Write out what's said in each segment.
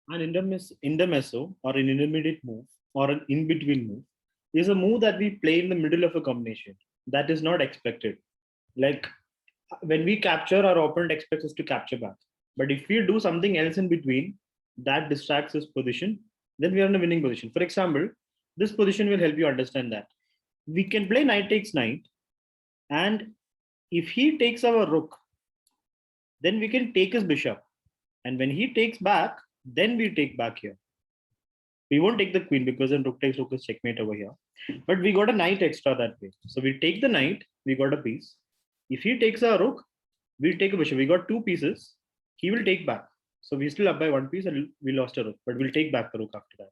An intermezzo or an intermediate move or an in-between move is a move that we play in the middle of a combination that is not expected. Like when we capture, our opponent expects us to capture back. But if we do something else in between that distracts his position, then we are in a winning position. For example, this position will help you understand that. We can play knight takes knight, and if he takes our rook, then we can take his bishop. And when he takes back, then we take back here. We won't take the queen because then rook is checkmate over here. But we got a knight extra that way. So we take the knight, we got a piece. If he takes a rook, we'll take a bishop. We got two pieces. He will take back. So we still up by one piece and we lost a rook, but we'll take back the rook after that.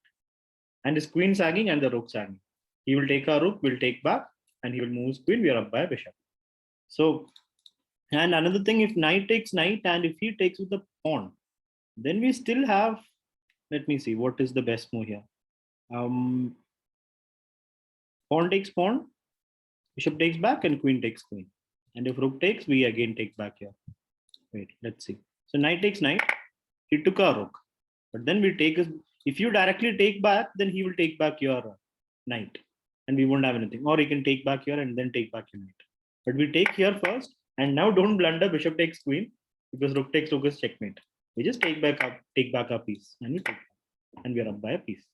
And his queen sagging and the rook sagging. He will take our rook, we'll take back, and he will move his queen. We are up by a bishop. So, and another thing, if knight takes knight and if he takes with the pawn, then we still have, let me see, what is the best move here? Pawn takes pawn, bishop takes back, and queen takes queen. And if rook takes, we again take back here. Wait, let's see. So knight takes knight, he took our rook. But then we take his, if you directly take back, then he will take back your knight. And we won't have anything. Or he can take back here and then take back your knight. But we take here first, and now don't blunder, bishop takes queen, because rook takes rook is checkmate. We just take back our piece, and we take back, and we are up by a piece.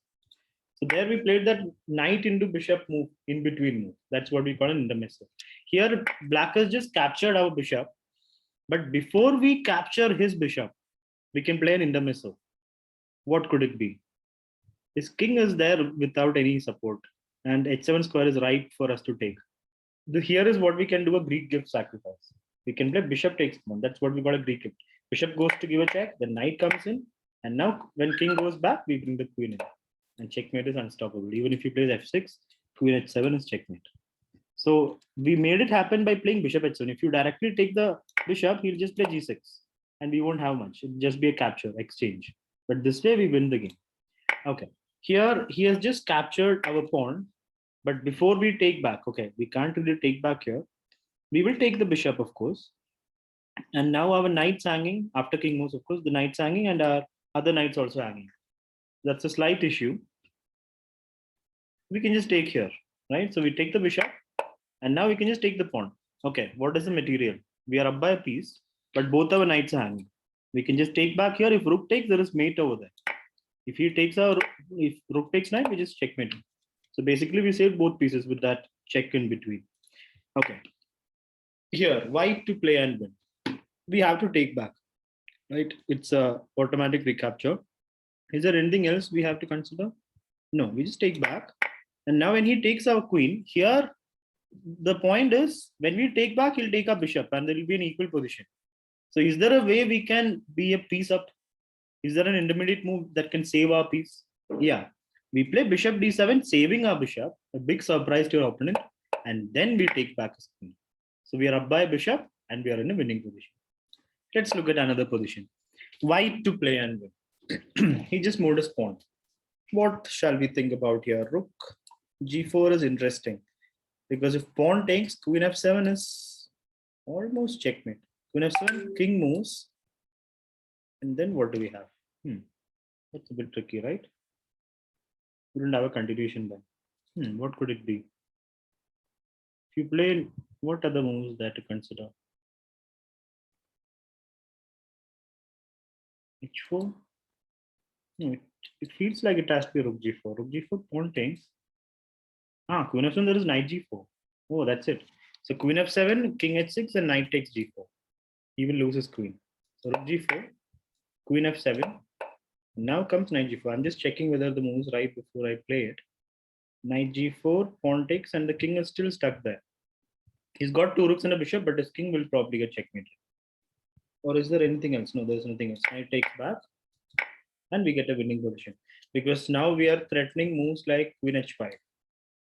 So there we played that knight into bishop move, in between move. That's what we call an intermezzo. Here, black has just captured our bishop, but before we capture his bishop, we can play an intermezzo. What could it be? His king is there without any support, and h7 square is right for us to take. Here is what we can do, a Greek gift sacrifice. We can play bishop takes pawn. That's what we call a Greek gift. Bishop goes to give a check, the knight comes in, and now when king goes back, we bring the queen in. And checkmate is unstoppable. Even if he plays f6, queen h7 is checkmate. So we made it happen by playing bishop h7. If you directly take the bishop, he'll just play g6, and we won't have much. It'll just be a capture, exchange. But this way we win the game. Okay. Here he has just captured our pawn, but before we take back, okay, we can't really take back here. We will take the bishop, of course. And now our knight's hanging. After king moves, of course, the knight's hanging and our other knight's also hanging. That's a slight issue. We can just take here, right? So we take the bishop, and now we can just take the pawn. Okay, what is the material? We are up by a piece, but both our knights are hanging. We can just take back here. If rook takes, there is mate over there. If he takes our, if rook takes knight, we just checkmate. So basically, we saved both pieces with that check in between. Okay. Here, white to play and win. We have to take back, right? It's a automatic recapture. Is there anything else we have to consider? No, we just take back. And now when he takes our queen, here, the point is, when we take back, he'll take our bishop and there will be an equal position. So is there a way we can be a piece up? Is there an intermediate move that can save our piece? Yeah. We play bishop d7, saving our bishop, a big surprise to your opponent, and then we take back his queen. So we are up by a bishop and we are in a winning position. Let's look at another position. White to play and win. He just moved his pawn. What shall we think about here? Rook g4 is interesting because if pawn takes, queen f7 is almost checkmate. Queen f7, king moves, and then what do we have? That's a bit tricky, right? We don't have a continuation then. What could it be? If you play, what other moves there to consider? h4. No, it feels like it has to be rook g4. Rook g4, pawn takes. Queen f7, there is knight g4. Oh, that's it. So queen f7, king h6, and knight takes g4. He will lose his queen. So rook g4, queen f7. Now comes knight g4. I'm just checking whether the move is right before I play it. Knight g4, pawn takes, and the king is still stuck there. He's got two rooks and a bishop, but his king will probably get checkmated. Or is there anything else? No, there's nothing else. Knight takes back, and we get a winning position. Because now we are threatening moves like queen h5.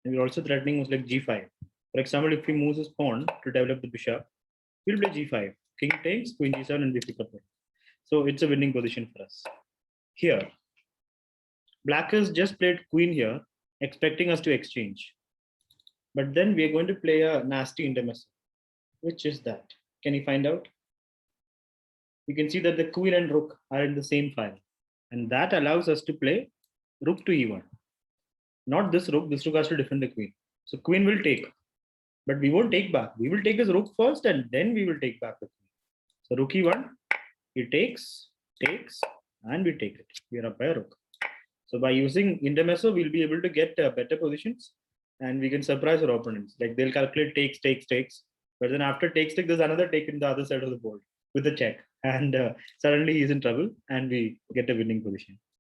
And we're also threatening moves like g5. For example, if he moves his pawn to develop the bishop, we'll play g5. King takes, queen g7, and we pick up it. So it's a winning position for us. Here, black has just played queen here, expecting us to exchange. But then we are going to play a nasty intermezzo. Which is that? Can you find out? You can see that the queen and rook are in the same file. And that allows us to play rook to e1. Not this rook has to defend the queen. So queen will take, but we won't take back. We will take his rook first and then we will take back the queen. So rook e1, he takes, and we take it. We are up by a rook. So by using intermezzo, we'll be able to get better positions and we can surprise our opponents. Like they'll calculate takes. But then after takes, there's another take in the other side of the board with a check. And suddenly he's in trouble and we get a winning position.